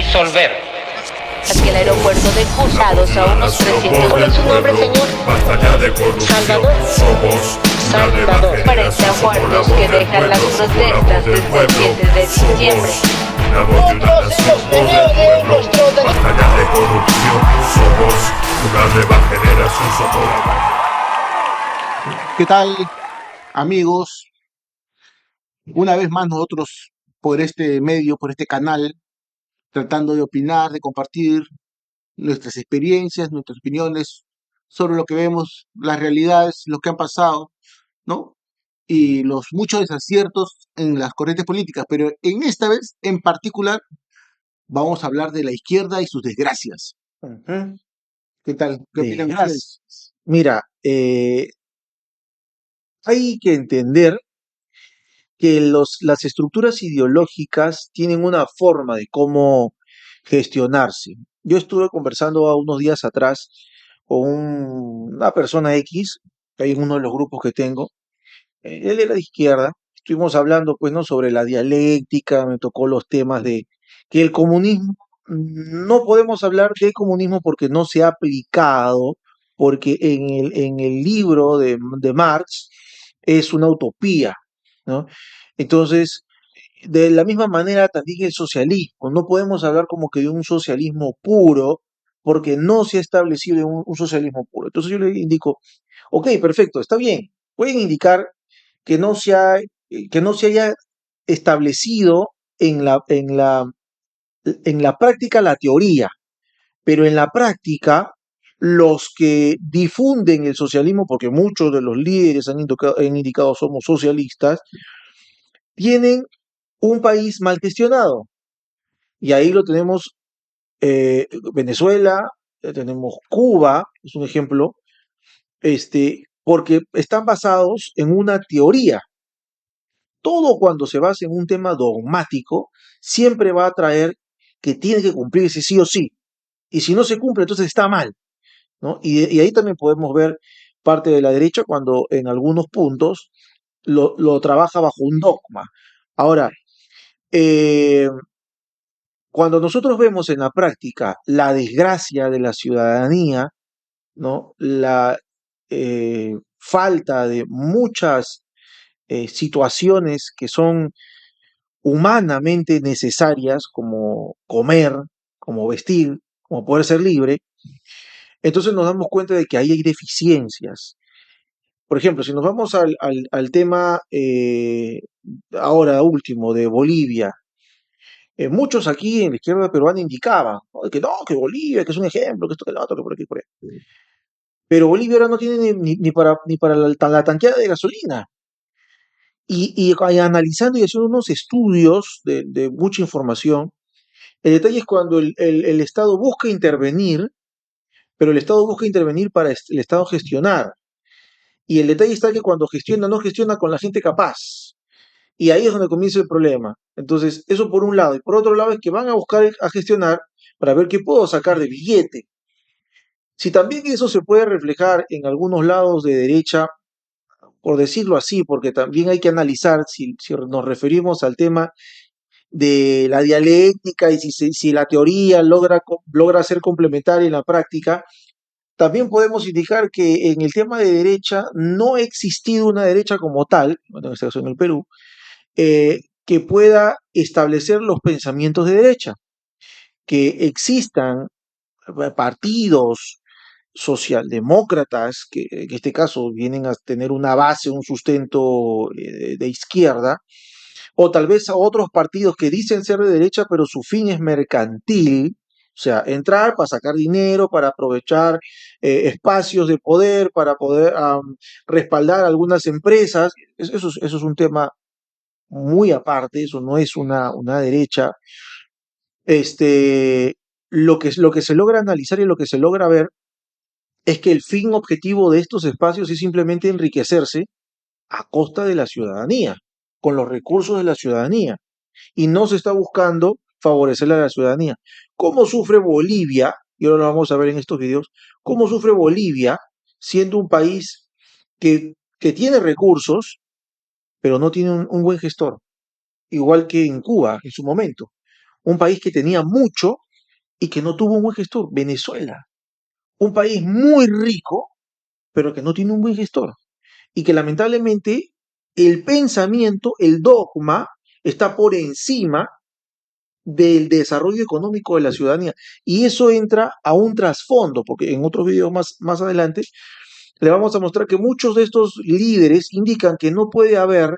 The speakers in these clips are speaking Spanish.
disolver. Hacia el aeropuerto de Cruzados a unos 300. ¿Cuál es su nombre, señor? Basta ya de corrupción. Salvador. Somos una nueva Salvador. 40 generación. Somos la muertos voz que del dejan las pueblo, somos la protestas voz del desde el pueblo. 7 de diciembre. Somos la voz de una nación, voz del pueblo. Basta ya de corrupción. Somos una nueva generación. Somos la ¿Qué tal, amigos? Una vez más nosotros por este medio, por este canal, tratando de opinar, de compartir nuestras experiencias, nuestras opiniones sobre lo que vemos, las realidades, lo que han pasado, ¿no? Y los muchos desaciertos en las corrientes políticas. Pero en esta vez, en particular, vamos a hablar de la izquierda y sus desgracias. Ujú. ¿Qué tal? ¿Qué opinan ustedes? Desgracias. Mira, hay que entender que las estructuras ideológicas tienen una forma de cómo gestionarse. Yo estuve conversando unos días atrás con una persona X, que hay en uno de los grupos que tengo. Él era de izquierda. Estuvimos hablando, pues, ¿no?, sobre la dialéctica. Me tocó los temas de que el comunismo, no podemos hablar de comunismo porque no se ha aplicado, porque en el libro de Marx es una utopía, ¿no? Entonces, de la misma manera también el socialismo. No podemos hablar como que de un socialismo puro, porque no se ha establecido un socialismo puro. Entonces yo le indico, ok, perfecto, está bien. Pueden indicar que no se haya establecido en la práctica la teoría, pero en la práctica los que difunden el socialismo, porque muchos de los líderes han indicado somos socialistas, tienen un país mal gestionado. Y ahí lo tenemos, Venezuela, tenemos Cuba, es un ejemplo, porque están basados en una teoría. Todo cuando se basa en un tema dogmático, siempre va a traer que tiene que cumplirse sí o sí. Y si no se cumple, entonces está mal, ¿no? Y ahí también podemos ver parte de la derecha cuando en algunos puntos lo trabaja bajo un dogma. Ahora, eh, cuando nosotros vemos en la práctica la desgracia de la ciudadanía, ¿no? La falta de muchas situaciones que son humanamente necesarias, como comer, como vestir, como poder ser libre, entonces nos damos cuenta de que ahí hay deficiencias. Por ejemplo, si nos vamos al tema ahora último de Bolivia, muchos aquí en la izquierda peruana indicaban, ¿no?, de que no, que Bolivia, que es un ejemplo, que esto, que lo otro, que por aquí, por ahí. Pero Bolivia ahora no tiene ni para la tanqueada de gasolina. Y analizando y haciendo unos estudios de mucha información, el detalle es cuando el Estado busca intervenir, pero el Estado busca intervenir para el Estado gestionar. Y el detalle está que cuando gestiona, no gestiona con la gente capaz. Y ahí es donde comienza el problema. Entonces, eso por un lado. Y por otro lado es que van a buscar a gestionar para ver qué puedo sacar de billete. Si también eso se puede reflejar en algunos lados de derecha, por decirlo así, porque también hay que analizar si nos referimos al tema de la dialéctica y si la teoría logra ser complementaria en la práctica, también podemos indicar que en el tema de derecha no ha existido una derecha como tal, bueno, en este caso en el Perú, que pueda establecer los pensamientos de derecha, que existan partidos socialdemócratas, que en este caso vienen a tener una base, un sustento de izquierda, o tal vez a otros partidos que dicen ser de derecha, pero su fin es mercantil, o sea, entrar para sacar dinero, para aprovechar espacios de poder, para poder respaldar algunas empresas. Eso es un tema muy aparte, eso no es una derecha. Este, lo que se logra analizar y lo que se logra ver es que el fin objetivo de estos espacios es simplemente enriquecerse a costa de la ciudadanía, con los recursos de la ciudadanía, y no se está buscando favorecer a la ciudadanía. ¿Cómo sufre Bolivia? Y ahora lo vamos a ver en estos videos. ¿Cómo sufre Bolivia siendo un país que tiene recursos, pero no tiene un buen gestor? Igual que en Cuba en su momento. Un país que tenía mucho y que no tuvo un buen gestor. Venezuela. Un país muy rico, pero que no tiene un buen gestor. Y que lamentablemente el pensamiento, el dogma, está por encima del desarrollo económico de la ciudadanía. Y eso entra a un trasfondo, porque en otros videos más adelante le vamos a mostrar que muchos de estos líderes indican que no puede haber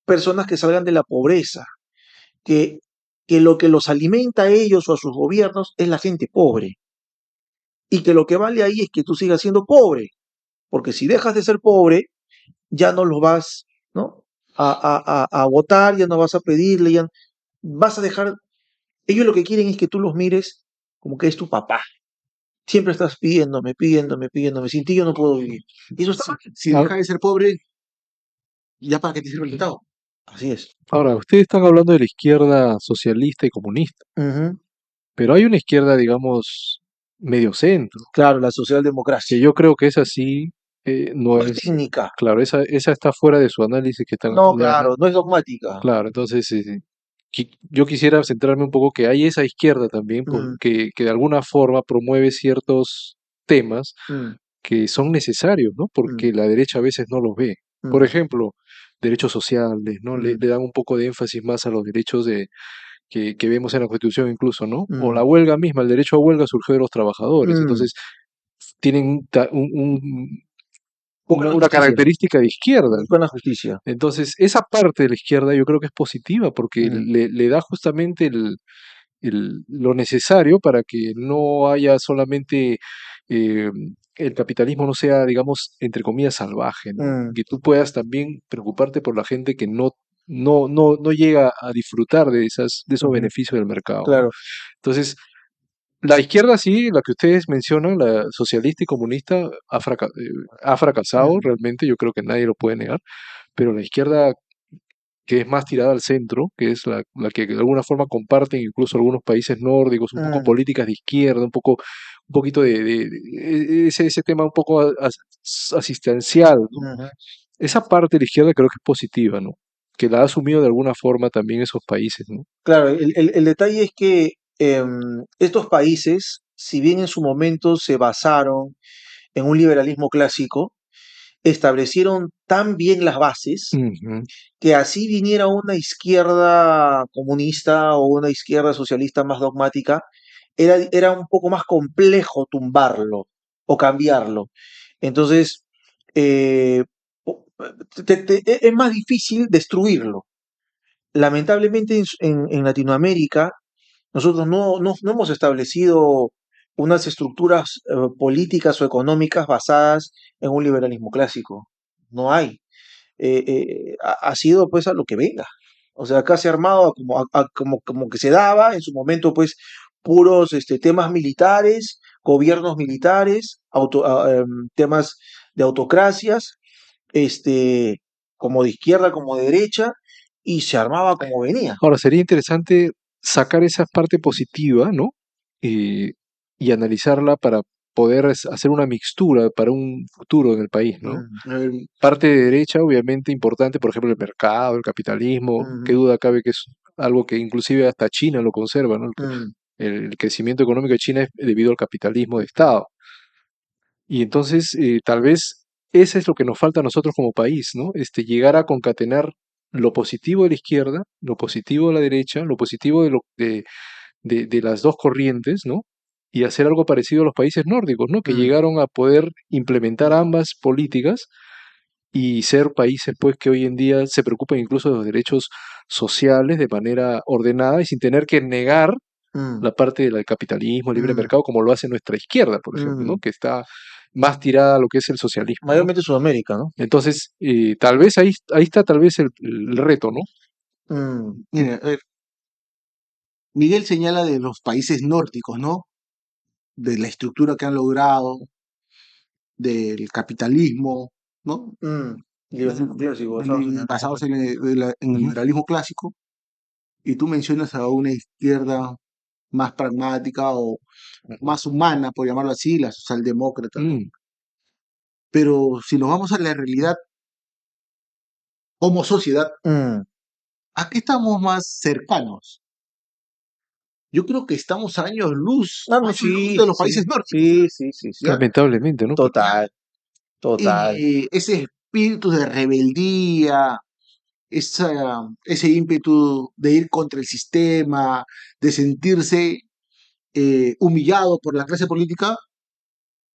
personas que salgan de la pobreza, que, que lo que los alimenta a ellos o a sus gobiernos es la gente pobre, y que lo que vale ahí es que tú sigas siendo pobre, porque si dejas de ser pobre, ya no lo vas, ¿no? a votar, ya no vas a pedirle, ya vas a dejar. Ellos lo que quieren es que tú los mires como que es tu papá. Siempre estás pidiéndome, pidiéndome, pidiéndome. Sin ti yo no puedo vivir. Y eso está Si, mal. si dejas de ser pobre, ¿ya para qué te sirve el Estado? Así es. Ahora, ustedes están hablando de la izquierda socialista y comunista, Ujú. pero hay una izquierda, digamos, medio centro, Claro, la que socialdemocracia. yo creo que esa sí no No es es, técnica. claro, esa está fuera de su análisis que están, No, claro, no es dogmática. claro, entonces yo quisiera centrarme un poco que hay esa izquierda también Mm, que de alguna forma promueve ciertos temas mm, que son necesarios, ¿no? mm, Porque la derecha a veces no los ve. Por mm, ejemplo, derechos sociales, ¿no? mm, Le dan un poco de énfasis más a los derechos que vemos en la Constitución incluso, ¿no? O la mm, huelga misma, el derecho a huelga surgió de los trabajadores, mm. entonces tienen Buscan la una justicia. característica de izquierda. Buscan la justicia. Entonces, esa parte de la izquierda yo creo que es positiva porque Mm, le da justamente lo necesario para que no haya solamente eh, el capitalismo no sea, digamos, entre comillas, salvaje, ¿no? mm, Que tú puedas también preocuparte por la gente que no llega a disfrutar de esos ujú. beneficios del mercado, ¿no? Claro. Entonces, la izquierda sí, la que ustedes mencionan, la socialista y comunista, ha fracasado Ujú, realmente, yo creo que nadie lo puede negar, pero la izquierda que es más tirada al centro, que es la que de alguna forma comparten incluso algunos países nórdicos, un poco mm, políticas de izquierda, un poquito ese tema un poco asistencial, ¿no? ujú. Esa parte de la izquierda creo que es positiva, ¿no? Que la ha asumido de alguna forma también esos países, ¿no? Claro, el detalle es que estos países, si bien en su momento se basaron en un liberalismo clásico, establecieron tan bien las bases Ujú, que así viniera una izquierda comunista o una izquierda socialista más dogmática, era un poco más complejo tumbarlo o cambiarlo. Entonces, eh, o- es más difícil destruirlo. Lamentablemente en Latinoamérica nosotros no hemos establecido unas estructuras políticas o económicas basadas en un liberalismo clásico. No hay. Ha sido pues a lo que venga. O sea, acá se ha armado como que se daba en su momento pues puros temas militares, gobiernos militares, temas de autocracias, este, como de izquierda como de derecha, y se armaba como venía. ahora, sería interesante sacar esa parte positiva, ¿no? Eh, y analizarla para poder hacer una mixtura para un futuro en el país, ¿no? Mm, A ver, Parte de derecha, obviamente importante, por ejemplo, el mercado, el capitalismo, qué mm, duda cabe que es algo que inclusive hasta China lo conserva, ¿no? mm, El crecimiento económico de China es debido al capitalismo de Estado. Y entonces, tal vez eso es lo que nos falta a nosotros como país, ¿no? Llegar a concatenar lo positivo de la izquierda, lo positivo de la derecha, lo positivo de las dos corrientes, ¿no? Y hacer algo parecido a los países nórdicos, ¿no? Que mm, llegaron a poder implementar ambas políticas y ser países pues que hoy en día se preocupan incluso de los derechos sociales de manera ordenada y sin tener que negar mm, la parte del capitalismo, el libre mm, mercado, como lo hace nuestra izquierda, por ejemplo, ¿no? mm. Que está más tirada a lo que es el socialismo, ¿no? Mayormente Sudamérica, ¿no? Entonces, tal vez ahí está tal vez el reto, ¿no? Mm, mira, a ver, Miguel señala de los países nórdicos, ¿no? De la estructura que han logrado, del capitalismo, ¿no? mm. Liberalismo clásico, basados en el Basados liberalismo. en el Ujú, liberalismo clásico, y tú mencionas a una izquierda más pragmática o más humana, por llamarlo así, la socialdemócrata. Mm, Pero si nos vamos a la realidad como sociedad, mm. ¿a qué estamos más cercanos? Yo creo que estamos a años luz, Ah, no, años luz sí, de los sí, países nórdicos, sí. ¿ya? Lamentablemente, ¿no? Total, total. Y ese espíritu de rebeldía, ese ímpetu de ir contra el sistema, de sentirse humillado por la clase política,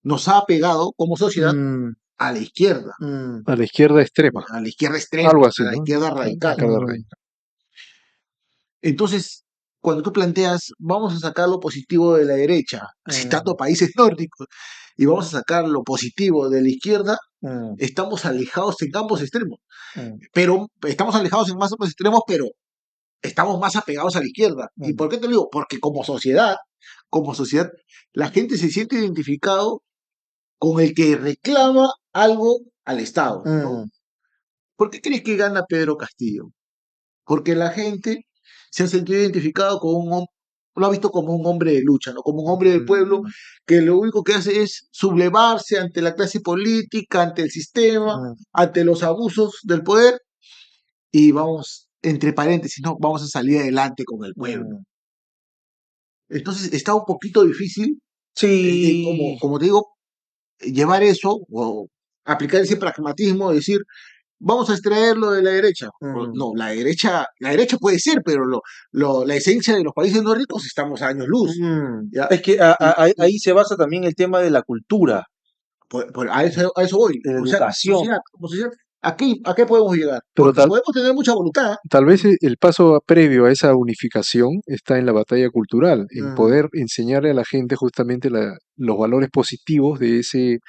nos ha pegado como sociedad Mm, a la izquierda, mm, A la izquierda extrema, a la izquierda extrema, algo a así, la ¿no? izquierda Claro, radical. izquierda mm, radical. Entonces, cuando tú planteas, vamos a sacar lo positivo de la derecha, citando mm, países nórdicos, y vamos a sacar lo positivo de la izquierda, mm, estamos alejados en ambos extremos. mm, Pero estamos alejados en ambos extremos, pero estamos más apegados a la izquierda. ¿Y mm, por qué te lo digo? Porque como sociedad, la gente se siente identificado con el que reclama algo al Estado, ¿no? mm, ¿Por qué crees que gana Pedro Castillo? Porque la gente se ha sentido identificado con lo ha visto como un hombre de lucha, ¿no? Como un hombre del pueblo mm, que lo único que hace es sublevarse ante la clase política, ante el sistema, mm, ante los abusos del poder y vamos, entre paréntesis, ¿no? Vamos a salir adelante con el pueblo. mm. Entonces está un poquito difícil, Sí, como te digo, llevar eso o aplicar ese pragmatismo, decir, vamos a extraerlo de la derecha. mm, No, la derecha puede ser, pero la esencia de los países nórdicos estamos a años luz. ¿Ya? Es que Y ahí se basa también el tema de la cultura, a eso voy. de la O sea, educación. como sociedad, ¿a qué podemos llegar? Pero Porque podemos tener mucha voluntad. tal vez el paso previo a esa unificación está en la batalla cultural, en Mm, poder enseñarle a la gente justamente los valores positivos de ese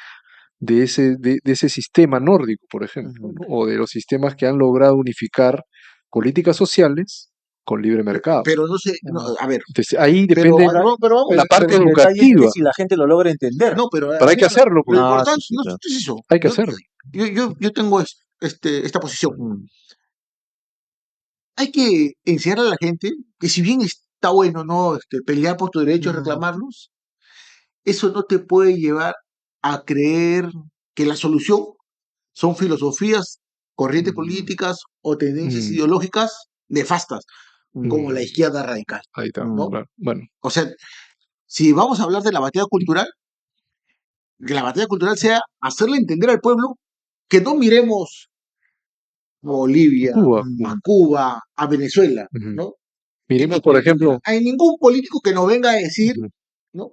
sistema nórdico, por ejemplo, mm. ¿no? O de los sistemas que han logrado unificar políticas sociales con libre mercado. Pero no sé, no, Mm. a ver, Entonces, ahí pero, depende no, pero vamos, la Pero parte el detalle es que educativa, si la gente lo logra entender. no, pero pero hay que mira, hacerlo, lo pues, Ah, sí, importante sí, no claro. es eso. hay que hacerlo. Yo tengo esta posición. Mm, Hay que enseñar a la gente que si bien está bueno, ¿no? Pelear por tus derechos, mm, reclamarlos, eso no te puede llevar a creer que la solución son filosofías, corrientes mm, políticas o tendencias Mm, ideológicas nefastas, como la mm, izquierda radical, ahí está, mm. ¿no? claro. Bueno, O sea, si vamos a hablar de la batalla cultural, que la batalla cultural sea hacerle entender al pueblo que no miremos a Bolivia, Cuba. a Mm, Cuba, a Venezuela, Ujú. ¿no? Miremos, por ejemplo, Hay ningún político que nos venga a decir, ujú, ¿no?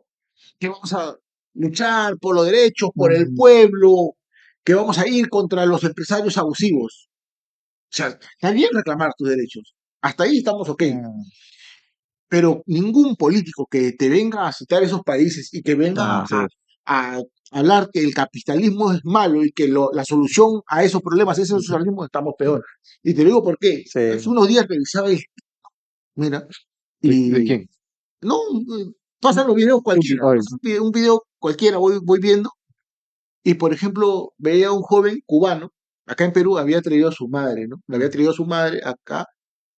Que vamos a luchar por los derechos, por el mm, pueblo, que vamos a ir contra los empresarios abusivos. O sea, está bien reclamar tus derechos. Hasta ahí estamos ok. mm. Pero ningún político que te venga a citar esos países y que venga Ah, sí. a hablar que el capitalismo es malo y que la solución a esos problemas es el socialismo, estamos peor. Y te lo digo por qué. Sí. Hace unos días revisaba mira, ¿de y quién? no, pasan los videos cualquiera, Ay, pasa un video cualquiera, voy viendo, y por ejemplo, veía a un joven cubano, acá en Perú había traído a su madre, ¿no? Le había traído a su madre acá,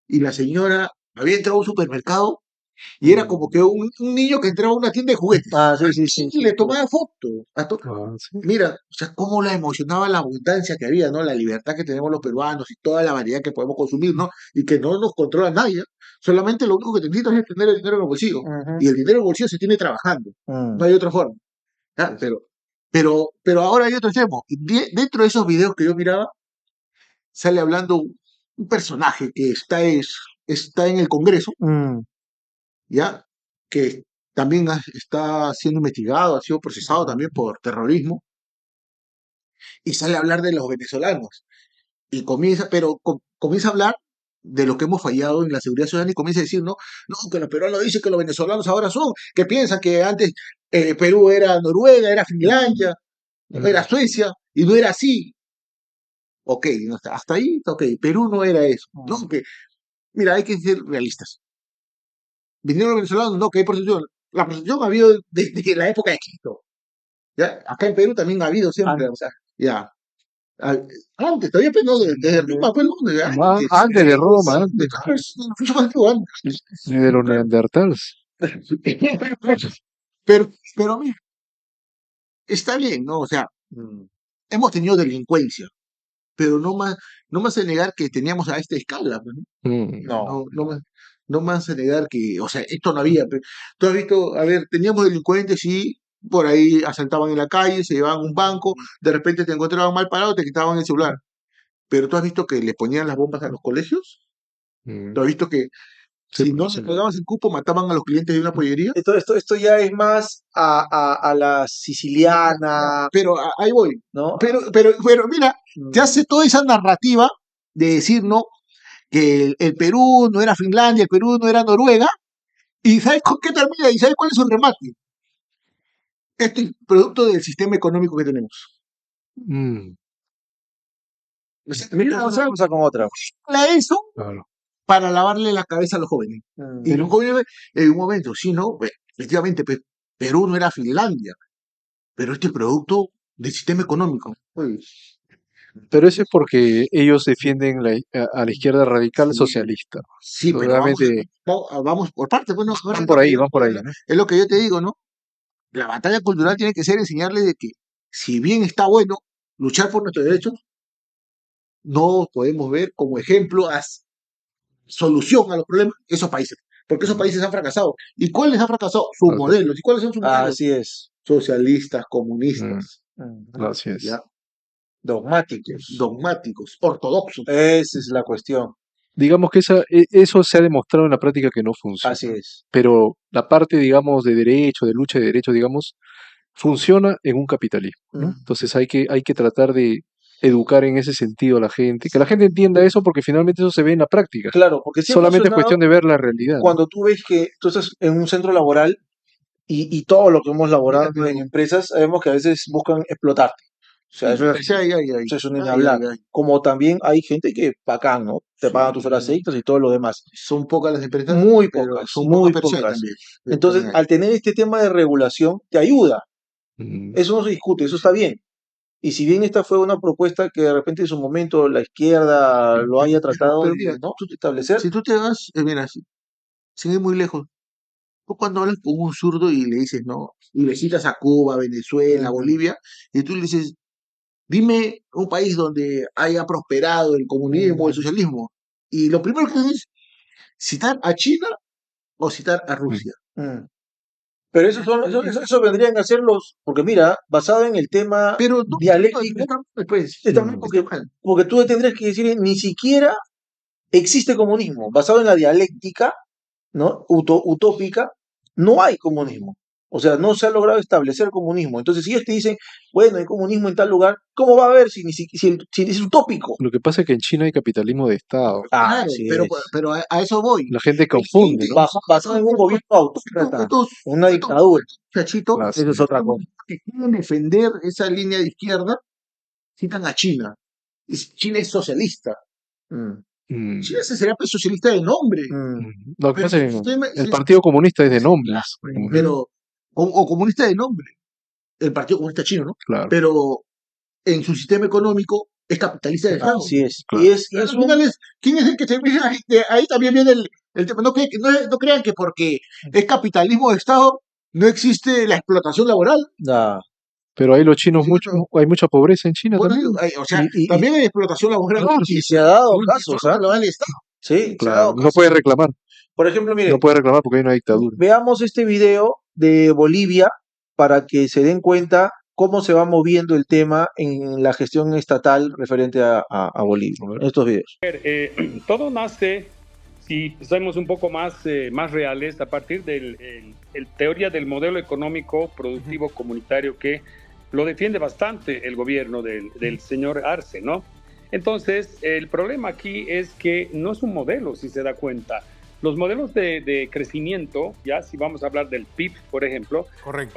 y la señora había entrado a un supermercado, y era como que un niño que entraba a una tienda de juguetes, Ah, sí, y le tomaba fotos. sí. Mira, o sea, cómo la emocionaba la abundancia que había, ¿no? La libertad que tenemos los peruanos y toda la variedad que podemos consumir, ¿no? Y que no nos controla nadie. Solamente lo único que necesitas es tener el dinero en el bolsillo. Ujú, Y el dinero en el bolsillo se tiene trabajando. mm, No hay otra forma. Ah, pero ahora hay otro extremo. Dentro de esos videos que yo miraba, sale hablando un personaje que está en el Congreso, mm, ¿ya? Que también está siendo investigado, ha sido procesado también por terrorismo, y sale a hablar de los venezolanos. Y comienza, pero comienza a hablar de lo que hemos fallado en la seguridad ciudadana y comienza a decir, no, no, que los peruanos dicen que los venezolanos ahora son, que piensan que antes Perú era Noruega, era Finlandia, era Suecia, y no era así. Ok, no, hasta ahí, ok, Perú no era eso. No, que, mira, hay que ser realistas. Vinieron los venezolanos, no, que hay prostitución. La prostitución ha habido desde la época de Cristo. ¿Ya? Acá en Perú también ha habido siempre. O sea, ya. Ah, Antes, todavía pues, no, desde Roma, pues, no, antes. Antes de Roma, antes Es mucho más antiguo, antes. de los neandertales. Pero mira, está bien, ¿no? O sea, mm, hemos tenido delincuencia, pero no más de negar que teníamos a esta escala, pues, ¿no? Mm, no, No, no más. no me vas a negar que, o sea, esto no había. Tú has visto, a ver, teníamos delincuentes, sí, por ahí asaltaban en la calle, se llevaban un banco, de repente te encontraban mal parado, te quitaban el celular. Pero tú has visto que le ponían las bombas a los colegios. Mm, Tú has visto que sí, si no pues, les pagabas el cupo, mataban a los clientes de una pollería. Esto ya es más a la siciliana, Pero ahí voy. ¿no? Pero mira, te hace toda esa narrativa de decir, ¿no? Que el Perú no era Finlandia, el Perú no era Noruega, y ¿sabes con qué termina? ¿Y sabes cuál es su remate? Este es producto del sistema económico que tenemos. mm, O sea, Mira, o sea, una cosa con otra. eso claro. para lavarle la cabeza a los jóvenes. Y los jóvenes, en un momento, sí, ¿no? Efectivamente, Perú no era Finlandia, pero este es producto del sistema económico. Pues, Pero eso es porque ellos defienden a la izquierda radical sí, socialista. sí, pero Realmente vamos por partes. Bueno, ahora van por ahí, también ¿no? es lo que yo te digo, ¿no? La batalla cultural tiene que ser enseñarle de que, si bien está bueno luchar por nuestros derechos, no podemos ver como ejemplo solución a los problemas esos países, porque esos países han fracasado. ¿Y cuáles han fracasado? Sus Así, modelos. ¿Y cuáles son sus modelos? Así es. Socialistas, mm, comunistas, así es. ¿ya? Dogmáticos. Dogmáticos, ortodoxos. Esa es la cuestión. Digamos que eso se ha demostrado en la práctica que no funciona. Así es. Pero la parte, digamos, de derecho, de lucha de derechos, digamos, funciona en un capitalismo, ¿no? Mm. Entonces hay que tratar de educar en ese sentido a la gente, que la gente entienda eso porque finalmente eso se ve en la práctica. Claro, porque siempre ha Solamente es sonado cuestión de ver la realidad, ¿no? cuando tú ves que tú estás en un centro laboral y todo lo que hemos laborado Mira, en empresas, sabemos que a veces buscan explotarte. O sea, eso es, eso es un ni hablar. Como también hay gente que bacán, ¿no? Te pagan tus horas extras y todo lo demás. Son pocas las empresas, Muy pero pocas, son muy pocas personas pocas. también. Entonces, También hay. al tener este tema de regulación, te ayuda. Mm, Eso no se discute, eso está bien. Y si bien esta fue una propuesta que de repente en su momento la izquierda lo haya tratado Pero de, mira, ¿no? establecer, si tú te vas, mira, sin ir muy lejos, tú cuando hablas con un zurdo y le dices, no, y le citas a Cuba, Venezuela, Ujú. Bolivia, y tú le dices, dime un país donde haya prosperado el comunismo, el socialismo. Y lo primero que haces es citar a China o citar a Rusia. Mm. Pero eso vendrían a ser los, porque mira, basado en el tema Pero no, dialéctico, está mal, pues, está mal está mal. porque tú tendrías que decir, ni siquiera existe comunismo. Basado en la dialéctica, ¿no? Utópica, no hay comunismo. O sea, no se ha logrado establecer comunismo. Entonces, si ellos te dicen, bueno, hay comunismo en tal lugar, ¿cómo va a haber si es utópico? Lo que pasa es que en China hay capitalismo de Estado. Claro, Así pero, es. pero a eso voy. La gente Hay confunde, gente, ¿no? Basado en un gobierno autócrata, estos una dictadura. chachitos Así Eso es otra cosa. que quieren defender esa línea de izquierda, citan a China. China es socialista. Mm, Mm, China sería pues, socialista de nombre. mm, Lo que Pero pasa su es que sistema, el Partido Comunista es de nombres. pero, o comunista de nombre, el Partido Comunista Chino, ¿no? Claro, Pero en su sistema económico es capitalista de Estado. así es. claro. Y es Al un... final ¿quién es el que termina? Ahí también viene el tema. No crean que porque es capitalismo de Estado no existe la explotación laboral. Ah, Pero ahí los chinos, Sí, bueno. hay mucha pobreza en China Bueno, también. o sea, y- también hay explotación laboral. y se ha dado No, casos, ¿ah? lo da el Estado. Sí, se ha Claro, dado no casos. puede reclamar. Por ejemplo, mire, No puede reclamar porque hay una dictadura. veamos este video de Bolivia para que se den cuenta cómo se va moviendo el tema en la gestión estatal referente a Bolivia. A ver. Estos videos. Todo nace, si somos un poco más reales, a partir de la teoría del modelo económico productivo comunitario que lo defiende bastante el gobierno del señor Arce, ¿no? Entonces, el problema aquí es que no es un modelo, si se da cuenta. Los modelos de crecimiento, ya si vamos a hablar del PIB, por ejemplo, Correcto.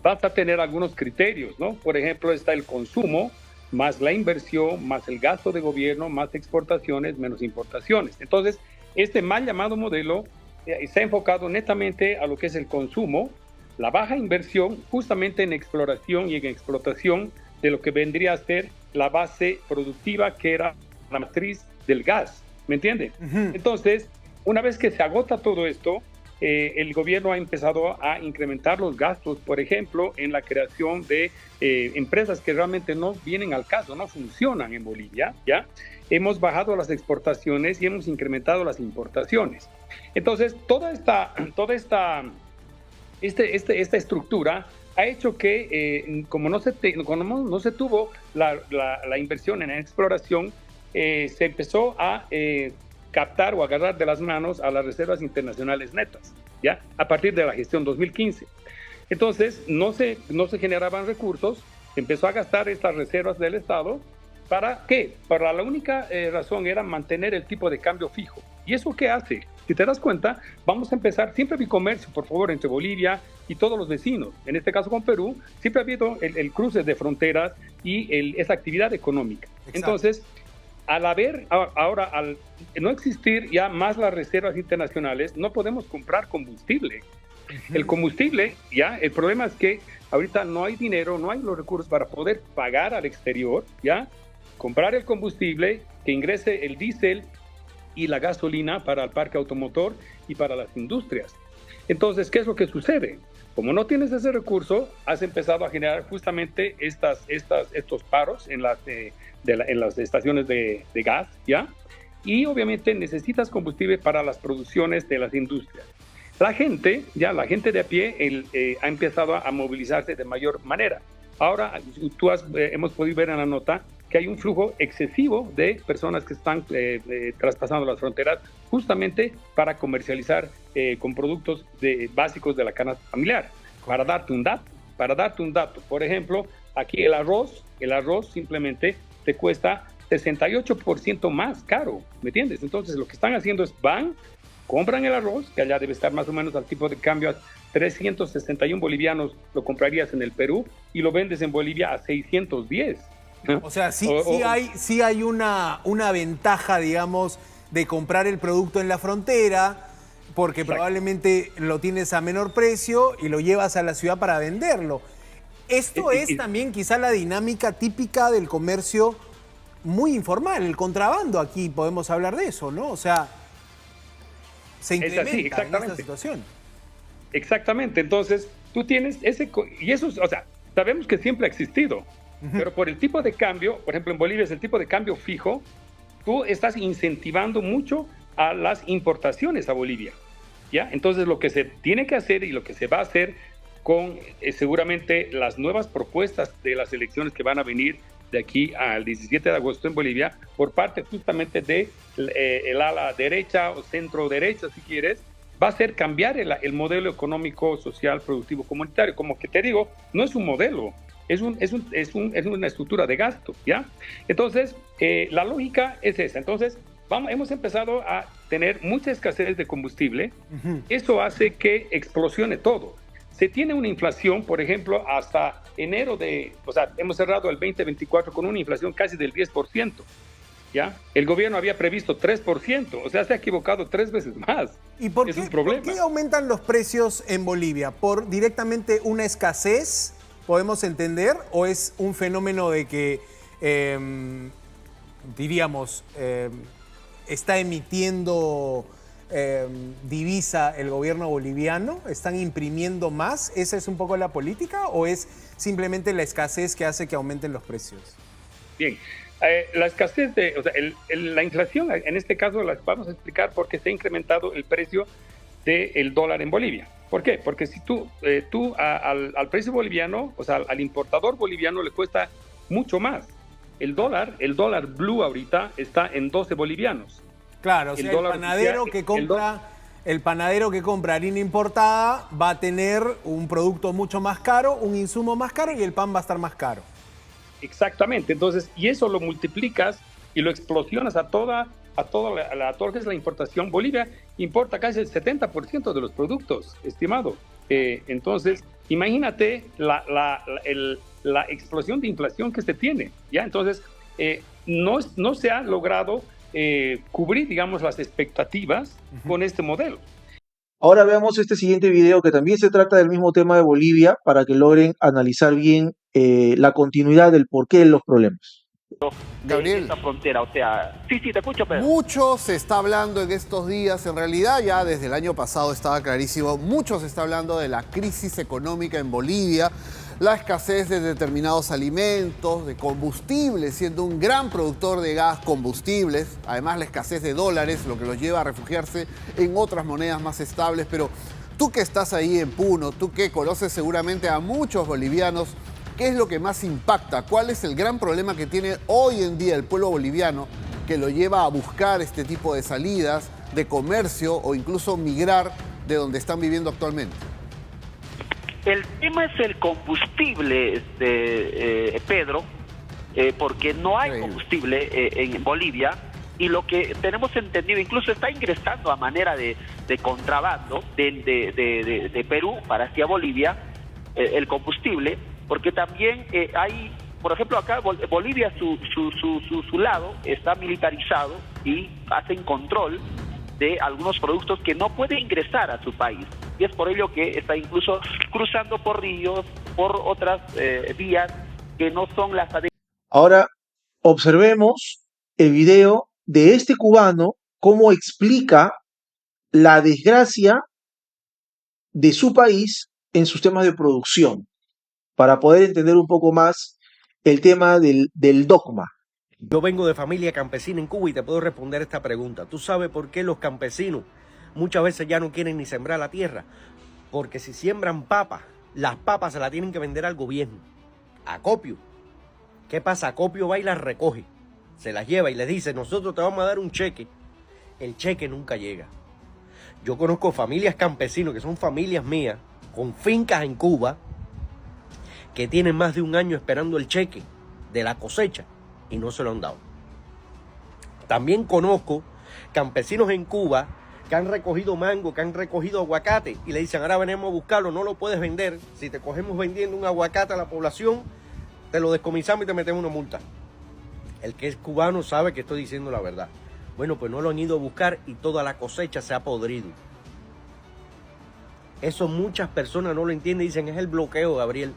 vas a tener algunos criterios, ¿no? Por ejemplo, está el consumo, más la inversión, más el gasto de gobierno, más exportaciones, menos importaciones. Entonces, este mal llamado modelo está enfocado netamente a lo que es el consumo, la baja inversión, justamente en exploración y en explotación de lo que vendría a ser la base productiva que era la matriz del gas, ¿me entiende? Ujú. Entonces, una vez que se agota todo esto, el gobierno ha empezado a incrementar los gastos, por ejemplo, en la creación de empresas que realmente no vienen al caso, no funcionan en Bolivia, ¿ya? Hemos bajado las exportaciones y hemos incrementado las importaciones. Entonces, toda esta estructura ha hecho que, como no se tuvo la inversión en exploración, se empezó a captar o agarrar de las manos a las reservas internacionales netas, ¿ya? A partir de la gestión 2015. Entonces, no se generaban recursos, empezó a gastar estas reservas del Estado. ¿Para qué? Para la única razón era mantener el tipo de cambio fijo. ¿Y eso qué hace? Si te das cuenta, vamos a empezar, siempre hay comercio, por favor, entre Bolivia y todos los vecinos. En este caso con Perú, siempre ha habido el cruce de fronteras y esa actividad económica. Exacto. Entonces, al no existir ya más las reservas internacionales, no podemos comprar combustible. El combustible, ya, el problema es que ahorita no hay dinero, no hay los recursos para poder pagar al exterior, ya, comprar el combustible, que ingrese el diésel y la gasolina para el parque automotor y para las industrias. Entonces, ¿qué es lo que sucede? Como no tienes ese recurso, has empezado a generar justamente estos paros en las estaciones de gas, ¿ya? Y obviamente necesitas combustible para las producciones de las industrias. La gente de a pie ha empezado a movilizarse de mayor manera. Ahora, hemos podido ver en la nota que hay un flujo excesivo de personas que están traspasando las fronteras justamente para comercializar con productos básicos de la canasta familiar. Para darte un dato, por ejemplo, aquí el arroz simplemente te cuesta 68% más caro, ¿me entiendes? Entonces lo que están haciendo es compran el arroz, que allá debe estar más o menos al tipo de cambio a 361 bolivianos, lo comprarías en el Perú, y lo vendes en Bolivia a 610. O sea, sí hay una ventaja, digamos, de comprar el producto en la frontera, porque Exacto. Probablemente lo tienes a menor precio y lo llevas a la ciudad para venderlo. Esto es también quizá la dinámica típica del comercio muy informal, el contrabando. Aquí podemos hablar de eso, ¿no? O sea, se incrementa en esta situación. Exactamente. Entonces, tú tienes y eso, o sea, sabemos que siempre ha existido. Pero por el tipo de cambio, por ejemplo, en Bolivia es el tipo de cambio fijo, tú estás incentivando mucho a las importaciones a Bolivia, ¿ya? Entonces, lo que se tiene que hacer y lo que se va a hacer con seguramente las nuevas propuestas de las elecciones que van a venir de aquí al 17 de agosto en Bolivia, por parte justamente de el ala derecha o centro derecha, si quieres, va a ser cambiar el modelo económico, social, productivo, comunitario. Como que te digo, no es un modelo, es una estructura de gasto, ¿ya? Entonces, la lógica es esa. Entonces, hemos empezado a tener mucha escasez de combustible. Eso hace que explosione todo. Se tiene una inflación, por ejemplo, hasta enero hemos cerrado el 2024 con una inflación casi del 10%, ¿ya? El gobierno había previsto 3%, o sea, se ha equivocado 3 veces más. ¿Y por qué aumentan los precios en Bolivia? ¿Por directamente una escasez, podemos entender, o es un fenómeno de que, está emitiendo divisa el gobierno boliviano? ¿Están imprimiendo más? ¿Esa es un poco la política o es simplemente la escasez que hace que aumenten los precios? Bien, la escasez la inflación, en este caso vamos a explicar por qué se ha incrementado el precio del dólar en Bolivia. ¿Por qué? Porque si tú al precio boliviano, o sea, al importador boliviano le cuesta mucho más. El dólar blue ahorita está en 12 bolivianos. Claro, o sea, el panadero que compra harina importada va a tener un producto mucho más caro, un insumo más caro y el pan va a estar más caro. Exactamente. Entonces, y eso lo multiplicas y lo explosionas a todo lo que es la importación. Bolivia importa casi el 70% de los productos, estimado. Entonces, imagínate la explosión de inflación que se tiene, ¿ya? Entonces, no se ha logrado cubrir, digamos, las expectativas con este modelo. Ahora veamos este siguiente video que también se trata del mismo tema de Bolivia para que logren analizar bien la continuidad del porqué de los problemas. Gabriel, esta frontera. O sea, sí, te escucho, Pedro. mucho se está hablando en estos días, en realidad ya desde el año pasado estaba clarísimo, mucho se está hablando de la crisis económica en Bolivia, la escasez de determinados alimentos, de combustibles, siendo un gran productor de gas, combustibles, además la escasez de dólares, lo que los lleva a refugiarse en otras monedas más estables. Pero tú que estás ahí en Puno, tú que conoces seguramente a muchos bolivianos, ¿qué es lo que más impacta? ¿Cuál es el gran problema que tiene hoy en día el pueblo boliviano que lo lleva a buscar este tipo de salidas, de comercio o incluso migrar de donde están viviendo actualmente? El tema es el combustible, Pedro, porque no hay combustible en Bolivia, y lo que tenemos entendido, incluso está ingresando a manera de contrabando de Perú para hacia Bolivia el combustible, porque también hay, por ejemplo, acá Bolivia, su lado está militarizado y hacen control de algunos productos que no puede ingresar a su país. Y es por ello que está incluso cruzando por ríos, por otras vías que no son las adecuadas. Ahora, observemos el video de este cubano, cómo explica la desgracia de su país en sus temas de producción, para poder entender un poco más el tema del dogma. Yo vengo de familia campesina en Cuba y te puedo responder esta pregunta. ¿Tú sabes por qué los campesinos muchas veces ya no quieren ni sembrar la tierra? Porque si siembran papas, las papas se las tienen que vender al gobierno. Acopio. ¿Qué pasa? Acopio va y las recoge, se las lleva y les dice: nosotros te vamos a dar un cheque. El cheque nunca llega. Yo conozco familias campesinos que son familias mías, con fincas en Cuba, que tienen más de un año esperando el cheque de la cosecha y no se lo han dado. También conozco campesinos en Cuba que han recogido mango, que han recogido aguacate y le dicen: ahora venimos a buscarlo, no lo puedes vender. Si te cogemos vendiendo un aguacate a la población, te lo descomisamos y te metemos una multa. El que es cubano sabe que estoy diciendo la verdad. Bueno, pues no lo han ido a buscar y toda la cosecha se ha podrido. Eso muchas personas no lo entienden y dicen: es el bloqueo, Gabriel.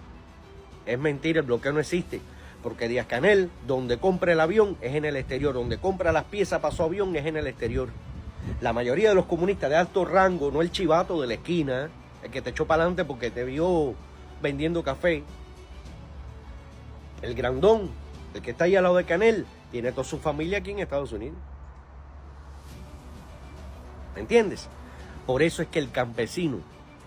Es mentira, el bloqueo no existe. Porque Díaz-Canel, donde compra el avión, es en el exterior. Donde compra las piezas para su avión, es en el exterior. La mayoría de los comunistas de alto rango, no el chivato de la esquina, el que te echó para adelante porque te vio vendiendo café. El grandón, el que está ahí al lado de Canel, tiene toda su familia aquí en Estados Unidos. ¿Me entiendes? Por eso es que el campesino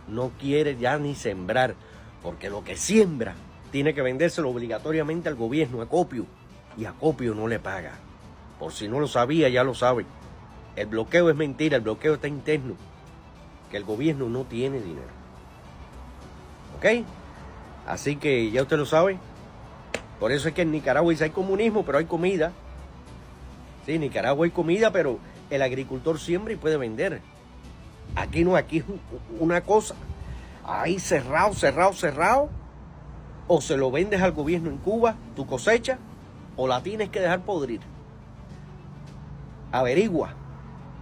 no quiere ya ni sembrar, porque lo que siembra tiene que vendérselo obligatoriamente al gobierno, Acopio, y Acopio no le paga. Por si no lo sabía, ya lo sabe. El bloqueo es mentira, el bloqueo está interno, que el gobierno no tiene dinero. ¿Ok? Así que ya usted lo sabe. Por eso es que en Nicaragua dice: hay comunismo, pero hay comida. Sí, en Nicaragua hay comida, pero el agricultor siembra y puede vender. Aquí no, aquí es una cosa. Ahí cerrado. O se lo vendes al gobierno en Cuba, tu cosecha, o la tienes que dejar podrir. Averigua.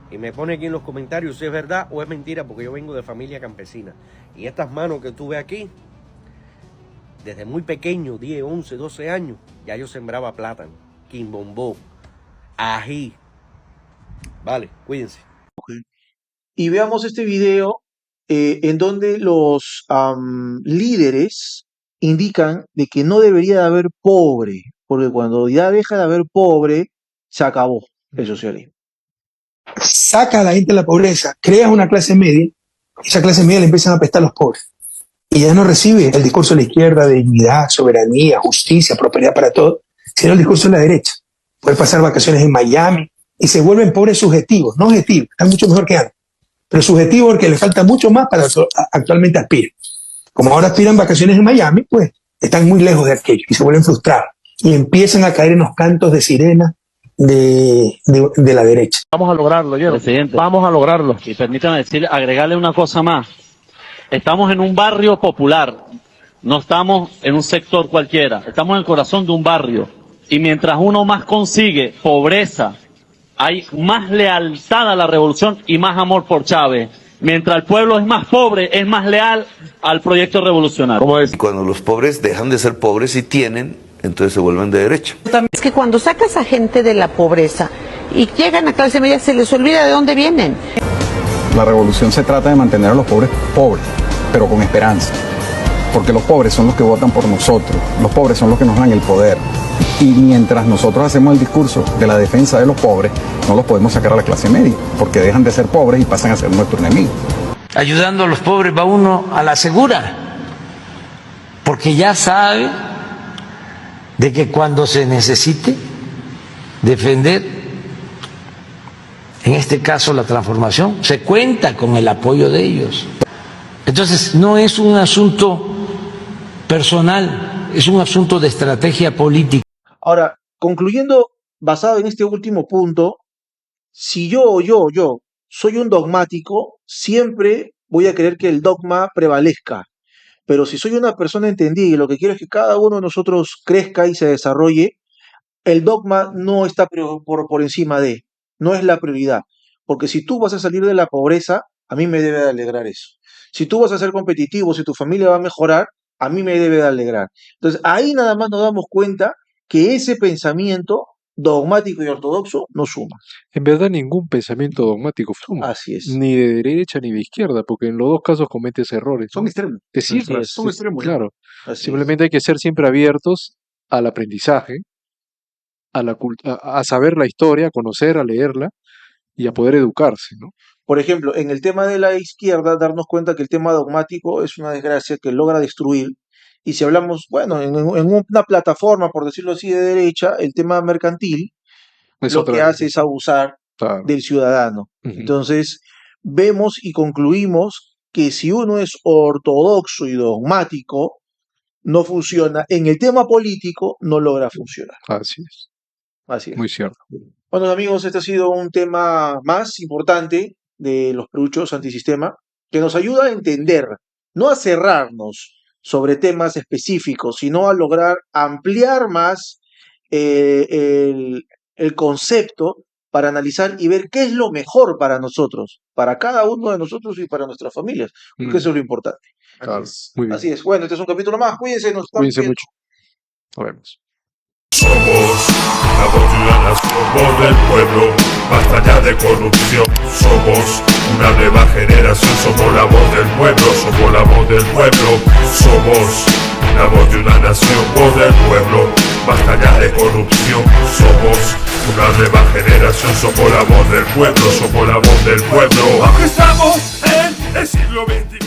Y me pone aquí en los comentarios si es verdad o es mentira, porque yo vengo de familia campesina. Y estas manos que tú ves aquí, desde muy pequeño, 10, 11, 12 años, ya yo sembraba plátano, quimbombó, ají. Vale, cuídense. Y veamos este video en donde los líderes indican de que no debería de haber pobre, porque cuando ya deja de haber pobre, se acabó el socialismo. Saca a la gente de la pobreza, creas una clase media, y esa clase media le empiezan a apestar a los pobres. Y ya no recibe el discurso de la izquierda de dignidad, soberanía, justicia, prosperidad para todos, sino el discurso de la derecha. Puede pasar vacaciones en Miami y se vuelven pobres subjetivos, no objetivos, están mucho mejor que antes, pero subjetivos porque le falta mucho más para actualmente aspirar. Como ahora aspiran vacaciones en Miami, pues están muy lejos de aquello y se vuelven frustrados y empiezan a caer en los cantos de sirena de la derecha. Vamos a lograrlo, yo. Presidente, vamos a lograrlo. Y permítame agregarle una cosa más. Estamos en un barrio popular, no estamos en un sector cualquiera, estamos en el corazón de un barrio. Y mientras uno más consigue pobreza, hay más lealtad a la revolución y más amor por Chávez. Mientras el pueblo es más pobre, es más leal al proyecto revolucionario. ¿Cómo es? Cuando los pobres dejan de ser pobres y tienen entonces se vuelven de derecha. Es que cuando sacas a gente de la pobreza y llegan a clase media, se les olvida de dónde vienen. La revolución se trata de mantener a los pobres pobres, pero con esperanza. Porque los pobres son los que votan por nosotros, los pobres son los que nos dan el poder. Y mientras nosotros hacemos el discurso de la defensa de los pobres, no los podemos sacar a la clase media, porque dejan de ser pobres y pasan a ser nuestro enemigo. Ayudando a los pobres va uno a la segura, porque ya sabe de que cuando se necesite defender, en este caso la transformación, se cuenta con el apoyo de ellos. Entonces no es un asunto personal, es un asunto de estrategia política. Ahora, concluyendo, basado en este último punto, si yo soy un dogmático, siempre voy a querer que el dogma prevalezca. Pero si soy una persona entendida y lo que quiero es que cada uno de nosotros crezca y se desarrolle, el dogma no está por encima de, no es la prioridad. Porque si tú vas a salir de la pobreza, a mí me debe de alegrar eso. Si tú vas a ser competitivo, si tu familia va a mejorar, a mí me debe de alegrar. Entonces, ahí nada más nos damos cuenta que ese pensamiento dogmático y ortodoxo no suma. En verdad ningún pensamiento dogmático suma. Así es. Ni de derecha ni de izquierda, porque en los dos casos cometes errores. Son extremos. Te cierras. Son extremos. Claro. Así Simplemente hay que ser siempre abiertos al aprendizaje, a saber la historia, a conocer, a leerla y a poder educarse, ¿no? Por ejemplo, en el tema de la izquierda, darnos cuenta que el tema dogmático es una desgracia que logra destruir. Y si hablamos, bueno, en una plataforma, por decirlo así, de derecha, el tema mercantil, lo que hace es abusar del ciudadano. Entonces, vemos y concluimos que si uno es ortodoxo y dogmático, no funciona. En el tema político, no logra funcionar. Así es. Así es. Muy cierto. Bueno, amigos, este ha sido un tema más importante de los prejuicios antisistema, que nos ayuda a entender, no a cerrarnos sobre temas específicos, sino a lograr ampliar más el concepto para analizar y ver qué es lo mejor para nosotros, para cada uno de nosotros y para nuestras familias, porque eso es lo importante. Claro. Muy bien. Así es. Bueno, este es un capítulo más. Cuídense, nos estamos Cuídense viendo. mucho. Nos vemos. Somos la voz de una nación, voz del pueblo, basta ya de corrupción. Somos una nueva generación, somos la voz del pueblo, somos la voz del pueblo. Somos la voz de una nación, voz del pueblo, basta ya de corrupción. Somos una nueva generación, somos la voz del pueblo, somos la voz del pueblo. Aunque estamos en el siglo XXI.